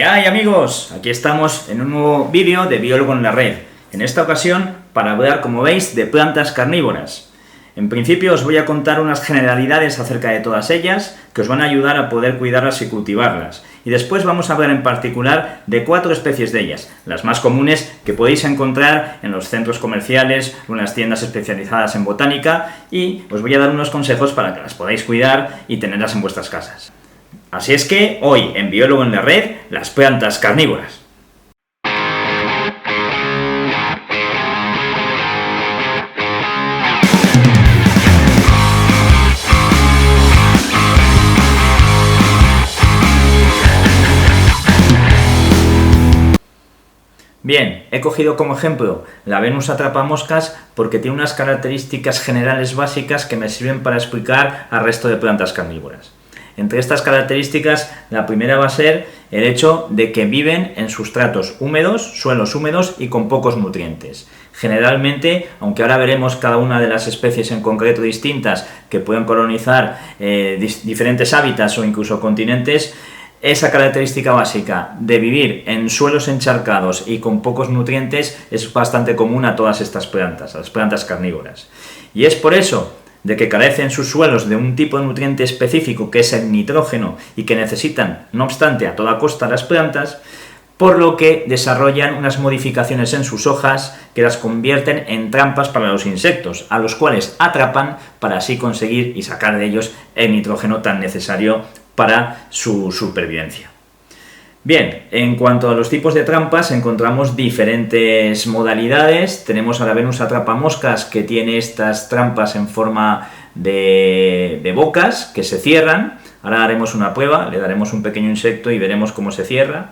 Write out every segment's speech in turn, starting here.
¿Qué hay, amigos? Aquí estamos en un nuevo vídeo de Biólogo en la Red. En esta ocasión para hablar, como veis, de plantas carnívoras. En principio os voy a contar unas generalidades acerca de todas ellas que os van a ayudar a poder cuidarlas y cultivarlas. Y después vamos a hablar en particular de 4 especies de ellas, las más comunes que podéis encontrar en los centros comerciales o en las tiendas especializadas en botánica, y os voy a dar unos consejos para que las podáis cuidar y tenerlas en vuestras casas. Así es que hoy en Biólogo en la Red, las plantas carnívoras. Bien, he cogido como ejemplo la Venus atrapamoscas porque tiene unas características generales básicas que me sirven para explicar al resto de plantas carnívoras. Entre estas características, la primera va a ser el hecho de que viven en sustratos húmedos, suelos húmedos y con pocos nutrientes. Generalmente, aunque ahora veremos cada una de las especies en concreto distintas que pueden colonizar diferentes hábitats o incluso continentes, esa característica básica de vivir en suelos encharcados y con pocos nutrientes es bastante común a todas estas plantas, a las plantas carnívoras. Y es por eso de que carecen sus suelos de un tipo de nutriente específico que es el nitrógeno y que necesitan, no obstante, a toda costa las plantas, por lo que desarrollan unas modificaciones en sus hojas que las convierten en trampas para los insectos, a los cuales atrapan para así conseguir y sacar de ellos el nitrógeno tan necesario para su supervivencia. Bien, en cuanto a los tipos de trampas, encontramos diferentes modalidades. Tenemos a la Venus atrapamoscas, que tiene estas trampas en forma de bocas que se cierran. Ahora haremos una prueba, le daremos un pequeño insecto y veremos cómo se cierra.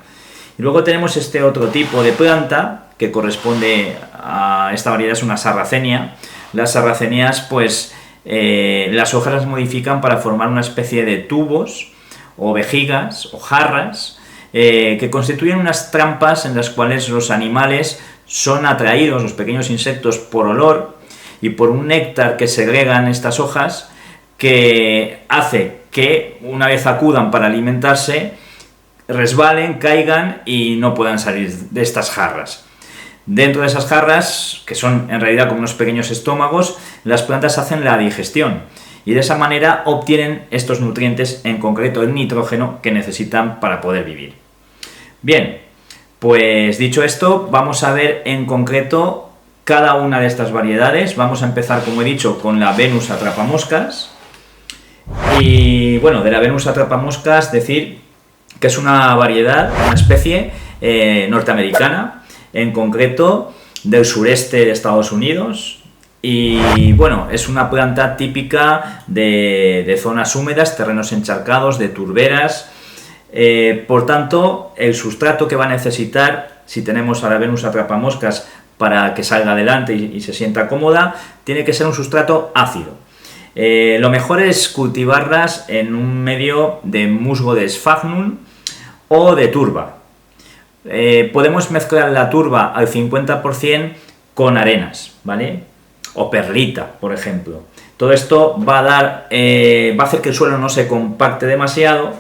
Y luego tenemos este otro tipo de planta que corresponde a esta variedad, es una sarracenia. Las sarracenias, pues las hojas las modifican para formar una especie de tubos o vejigas o jarras que constituyen unas trampas en las cuales los animales son atraídos, los pequeños insectos, por olor y por un néctar que segregan estas hojas, que hace que una vez acudan para alimentarse resbalen, caigan y no puedan salir de estas jarras. Dentro de esas jarras, que son en realidad como unos pequeños estómagos, las plantas hacen la digestión y de esa manera obtienen estos nutrientes, en concreto el nitrógeno, que necesitan para poder vivir. Bien, pues dicho esto, vamos a ver en concreto cada una de estas variedades. Vamos a empezar, como he dicho, con la Venus atrapamoscas. Y bueno, de la Venus atrapamoscas decir que es una variedad, una especie norteamericana, en concreto del sureste de Estados Unidos. Y bueno, es una planta típica de zonas húmedas, terrenos encharcados, de turberas. Por tanto, el sustrato que va a necesitar, si tenemos a la Venus atrapamoscas, para que salga adelante y se sienta cómoda, tiene que ser un sustrato ácido. Lo mejor es cultivarlas en un medio de musgo de Sphagnum o de turba. Podemos mezclar la turba al 50% con arenas, ¿vale? O perlita, por ejemplo. Todo esto va a hacer que el suelo no se compacte demasiado,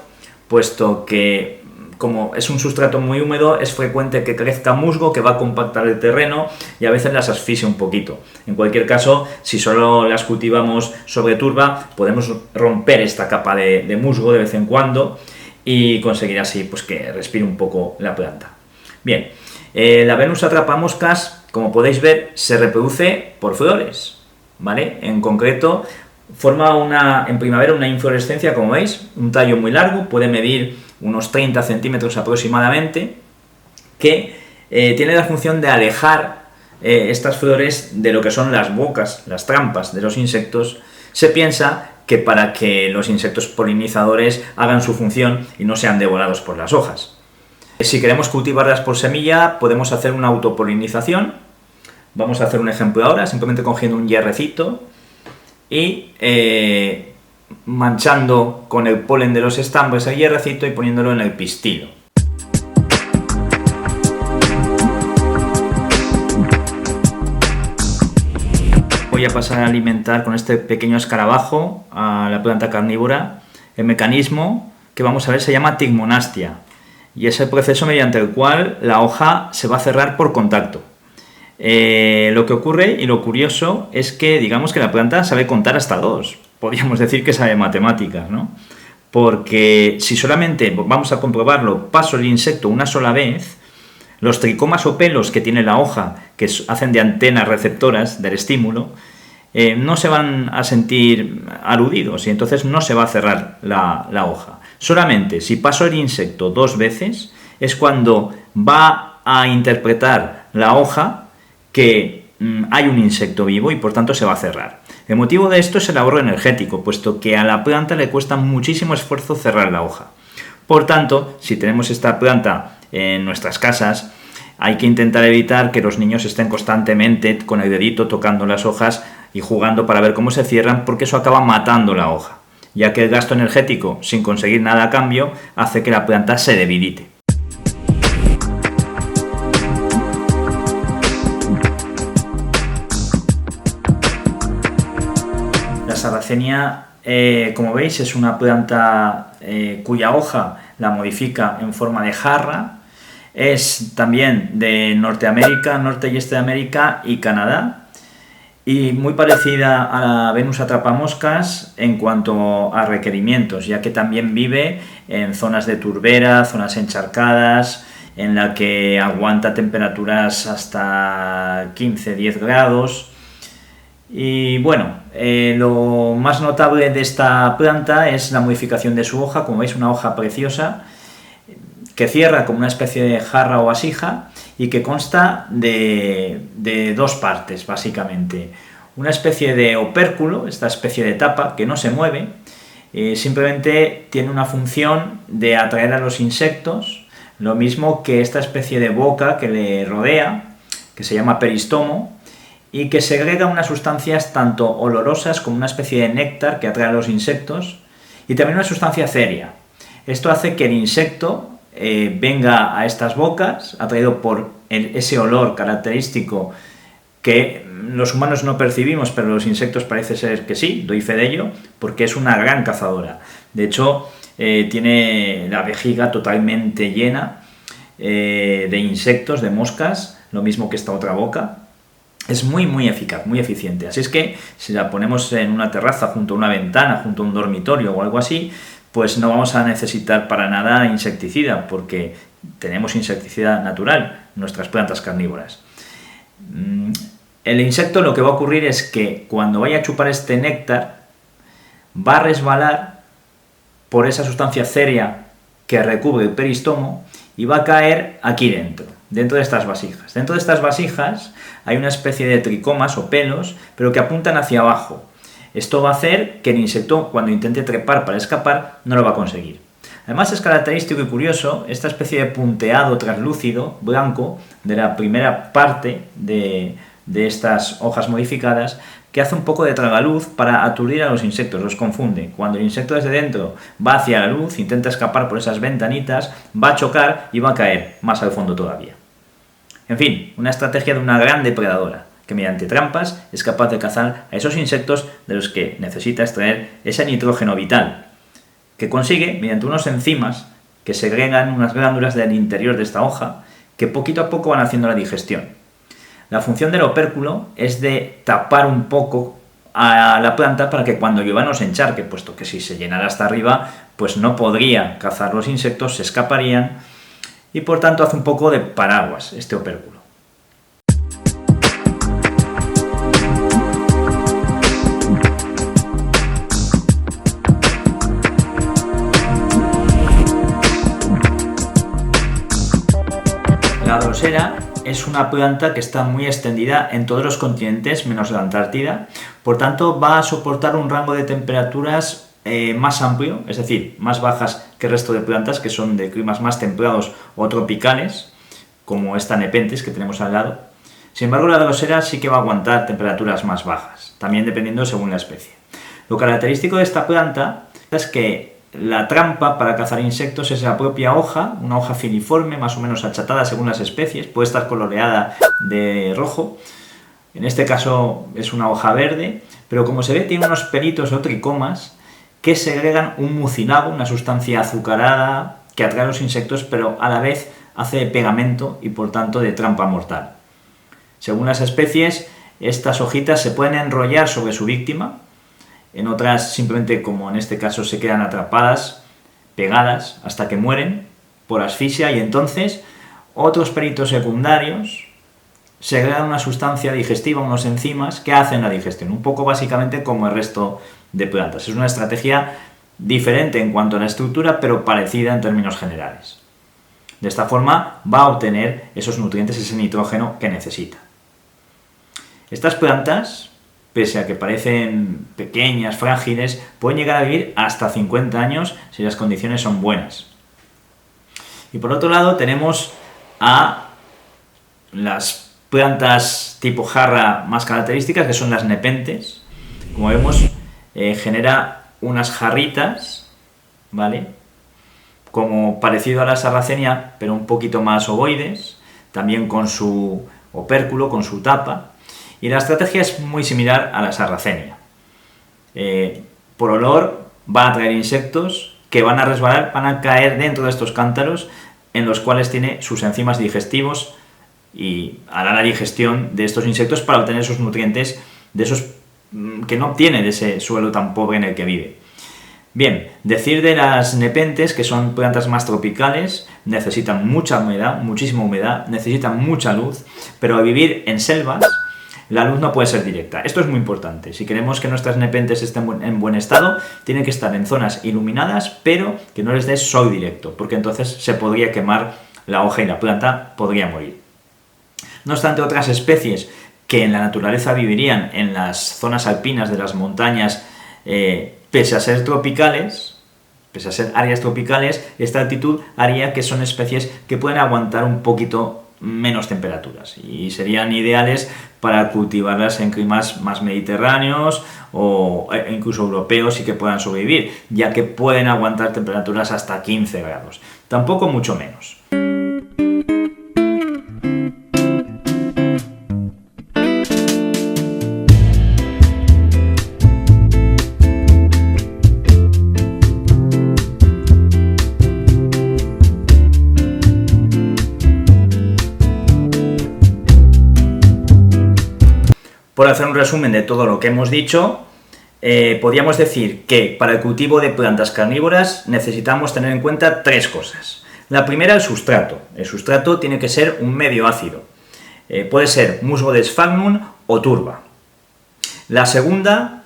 puesto que, como es un sustrato muy húmedo, es frecuente que crezca musgo que va a compactar el terreno y a veces las asfixia un poquito. En cualquier caso, si solo las cultivamos sobre turba, podemos romper esta capa de musgo de vez en cuando y conseguir así pues que respire un poco la planta. Bien, la Venus atrapamoscas, como podéis ver, se reproduce por flores, ¿vale? En concreto, forma en primavera una inflorescencia, como veis, un tallo muy largo, puede medir unos 30 centímetros aproximadamente, que tiene la función de alejar estas flores de lo que son las bocas, las trampas de los insectos. Se piensa que para que los insectos polinizadores hagan su función y no sean devorados por las hojas. Si queremos cultivarlas por semilla, podemos hacer una autopolinización. Vamos a hacer un ejemplo ahora, simplemente cogiendo un hierrecito y manchando con el polen de los estambres el hierrecito y poniéndolo en el pistilo. Voy a pasar a alimentar con este pequeño escarabajo a la planta carnívora. El mecanismo que vamos a ver se llama tigmonastia. y es el proceso mediante el cual la hoja se va a cerrar por contacto. Lo que ocurre y lo curioso es que digamos que la planta sabe contar hasta 2. Podríamos decir que sabe matemáticas, ¿no? Porque si solamente, vamos a comprobarlo, paso el insecto una sola vez, los tricomas o pelos que tiene la hoja, que hacen de antenas receptoras del estímulo, no se van a sentir aludidos y entonces no se va a cerrar la hoja. Solamente si paso el insecto 2 veces es cuando va a interpretar la hoja que hay un insecto vivo y por tanto se va a cerrar. El motivo de esto es el ahorro energético, puesto que a la planta le cuesta muchísimo esfuerzo cerrar la hoja. Por tanto, si tenemos esta planta en nuestras casas, hay que intentar evitar que los niños estén constantemente con el dedito tocando las hojas y jugando para ver cómo se cierran, porque eso acaba matando la hoja, ya que el gasto energético, sin conseguir nada a cambio, hace que la planta se debilite. La sarracenia, como veis, es una planta cuya hoja la modifica en forma de jarra. Es también de Norteamérica, norte y este de América y Canadá, y muy parecida a la Venus atrapamoscas en cuanto a requerimientos, ya que también vive en zonas de turbera, zonas encharcadas, en la que aguanta temperaturas hasta 15-10 grados. Y bueno, lo más notable de esta planta es la modificación de su hoja. Como veis, una hoja preciosa que cierra como una especie de jarra o vasija y que consta de 2 partes, básicamente. Una especie de opérculo, esta especie de tapa que no se mueve, simplemente tiene una función de atraer a los insectos, lo mismo que esta especie de boca que le rodea, que se llama peristomo, y que segrega unas sustancias tanto olorosas como una especie de néctar que atrae a los insectos, y también una sustancia cerea. Esto hace que el insecto venga a estas bocas, atraído por ese olor característico que los humanos no percibimos, pero los insectos parece ser que sí, doy fe de ello, porque es una gran cazadora. De hecho, tiene la vejiga totalmente llena de insectos, de moscas, lo mismo que esta otra boca. Es muy eficaz, muy eficiente. Así es que si la ponemos en una terraza, junto a una ventana, junto a un dormitorio o algo así, pues no vamos a necesitar para nada insecticida, porque tenemos insecticida natural en nuestras plantas carnívoras. El insecto, lo que va a ocurrir es que cuando vaya a chupar este néctar, va a resbalar por esa sustancia cerea que recubre el peristomo y va a caer aquí dentro de estas vasijas. Dentro de estas vasijas hay una especie de tricomas o pelos, pero que apuntan hacia abajo. Esto va a hacer que el insecto, cuando intente trepar para escapar, no lo va a conseguir. Además, es característico y curioso esta especie de punteado translúcido, blanco, de la primera parte de estas hojas modificadas, que hace un poco de tragaluz para aturdir a los insectos, los confunde. Cuando el insecto desde dentro va hacia la luz, intenta escapar por esas ventanitas, va a chocar y va a caer más al fondo todavía. En fin, una estrategia de una gran depredadora, que mediante trampas es capaz de cazar a esos insectos de los que necesita extraer ese nitrógeno vital, que consigue mediante unos enzimas que segregan unas glándulas del interior de esta hoja, que poquito a poco van haciendo la digestión. La función del opérculo es de tapar un poco a la planta para que cuando llueva no se encharque, puesto que si se llenara hasta arriba, pues no podría cazar los insectos, se escaparían, y por tanto hace un poco de paraguas este opérculo. La drosera es una planta que está muy extendida en todos los continentes menos la Antártida, por tanto va a soportar un rango de temperaturas más amplio, es decir, más bajas que el resto de plantas que son de climas más templados o tropicales, como esta Nepenthes que tenemos al lado. Sin embargo, la drosera sí que va a aguantar temperaturas más bajas, también dependiendo según la especie. Lo característico de esta planta es que la trampa para cazar insectos es la propia hoja, una hoja filiforme, más o menos achatada según las especies, puede estar coloreada de rojo, en este caso es una hoja verde, pero como se ve tiene unos pelitos o tricomas que segregan un mucílago, una sustancia azucarada, que atrae a los insectos, pero a la vez hace de pegamento y por tanto de trampa mortal. Según las especies, estas hojitas se pueden enrollar sobre su víctima, en otras simplemente, como en este caso, se quedan atrapadas, pegadas, hasta que mueren por asfixia, y entonces otros peritos secundarios segregan una sustancia digestiva, unos enzimas que hacen la digestión, un poco básicamente como el resto de plantas. Es una estrategia diferente en cuanto a la estructura, pero parecida en términos generales. De esta forma va a obtener esos nutrientes, ese nitrógeno que necesita. Estas plantas, pese a que parecen pequeñas, frágiles, pueden llegar a vivir hasta 50 años si las condiciones son buenas. Y por otro lado tenemos a las plantas tipo jarra más características, que son las nepentes. Como vemos, genera unas jarritas, ¿vale? Como parecido a la sarracenia, pero un poquito más ovoides, también con su opérculo, con su tapa. Y la estrategia es muy similar a la sarracenia. Por olor van a atraer insectos que van a resbalar, van a caer dentro de estos cántaros, en los cuales tiene sus enzimas digestivos y hará la digestión de estos insectos para obtener esos nutrientes de esos que no obtiene de ese suelo tan pobre en el que vive. Bien, decir de las nepentes, que son plantas más tropicales, necesitan mucha humedad, muchísima humedad, necesitan mucha luz, pero al vivir en selvas, la luz no puede ser directa. Esto es muy importante. Si queremos que nuestras nepentes estén en buen estado, tienen que estar en zonas iluminadas, pero que no les dé sol directo, porque entonces se podría quemar la hoja y la planta podría morir. No obstante, otras especies que en la naturaleza vivirían en las zonas alpinas de las montañas, pese a ser tropicales, pese a ser áreas tropicales, esta altitud haría que son especies que pueden aguantar un poquito menos temperaturas y serían ideales para cultivarlas en climas más mediterráneos o incluso europeos y que puedan sobrevivir, ya que pueden aguantar temperaturas hasta 15 grados, tampoco mucho menos. Por hacer un resumen de todo lo que hemos dicho, podríamos decir que para el cultivo de plantas carnívoras necesitamos tener en cuenta tres cosas. La primera, el sustrato. El sustrato tiene que ser un medio ácido. Puede ser musgo de sphagnum o turba. La segunda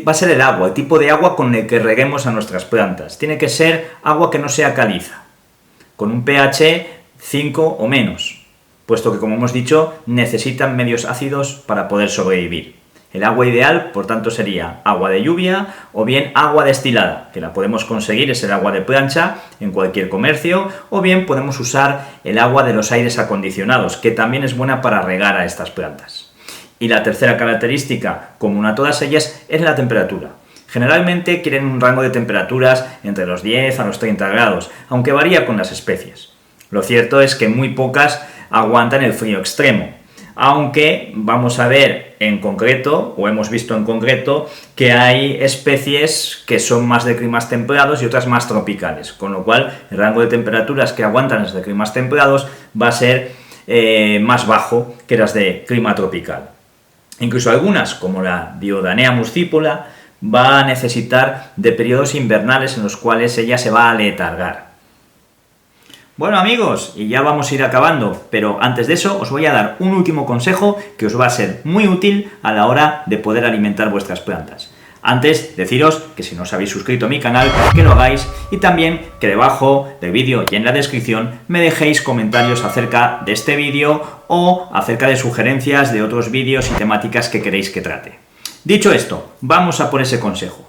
va a ser el agua, el tipo de agua con el que reguemos a nuestras plantas. Tiene que ser agua que no sea caliza, con un pH 5 o menos, puesto que, como hemos dicho, necesitan medios ácidos para poder sobrevivir. El agua ideal, por tanto, sería agua de lluvia o bien agua destilada, que la podemos conseguir, es el agua de plancha, en cualquier comercio, o bien podemos usar el agua de los aires acondicionados, que también es buena para regar a estas plantas. Y la tercera característica, común a todas ellas, es la temperatura. Generalmente quieren un rango de temperaturas entre los 10 a los 30 grados, aunque varía con las especies. Lo cierto es que muy pocas aguantan el frío extremo, aunque vamos a ver en concreto, o hemos visto en concreto, que hay especies que son más de climas templados y otras más tropicales, con lo cual el rango de temperaturas que aguantan las de climas templados va a ser más bajo que las de clima tropical. Incluso algunas, como la Diodanea muscipula, va a necesitar de periodos invernales en los cuales ella se va a aletargar. Bueno amigos, y ya vamos a ir acabando, pero antes de eso os voy a dar un último consejo que os va a ser muy útil a la hora de poder alimentar vuestras plantas. Antes, deciros que si no os habéis suscrito a mi canal, que lo hagáis, y también que debajo del vídeo y en la descripción me dejéis comentarios acerca de este vídeo o acerca de sugerencias de otros vídeos y temáticas que queréis que trate. Dicho esto, vamos a por ese consejo.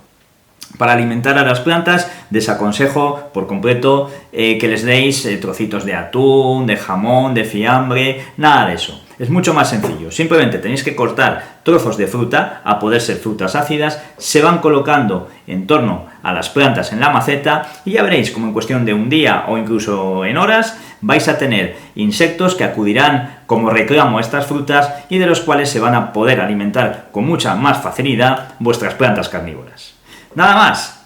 Para alimentar a las plantas, desaconsejo por completo que les deis trocitos de atún, de jamón, de fiambre, nada de eso. Es mucho más sencillo, simplemente tenéis que cortar trozos de fruta, a poder ser frutas ácidas, se van colocando en torno a las plantas en la maceta y ya veréis como en cuestión de un día o incluso en horas vais a tener insectos que acudirán como reclamo a estas frutas y de los cuales se van a poder alimentar con mucha más facilidad vuestras plantas carnívoras. Nada más,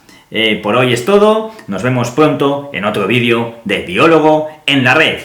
Por hoy es todo, nos vemos pronto en otro vídeo de Biólogo en la Red.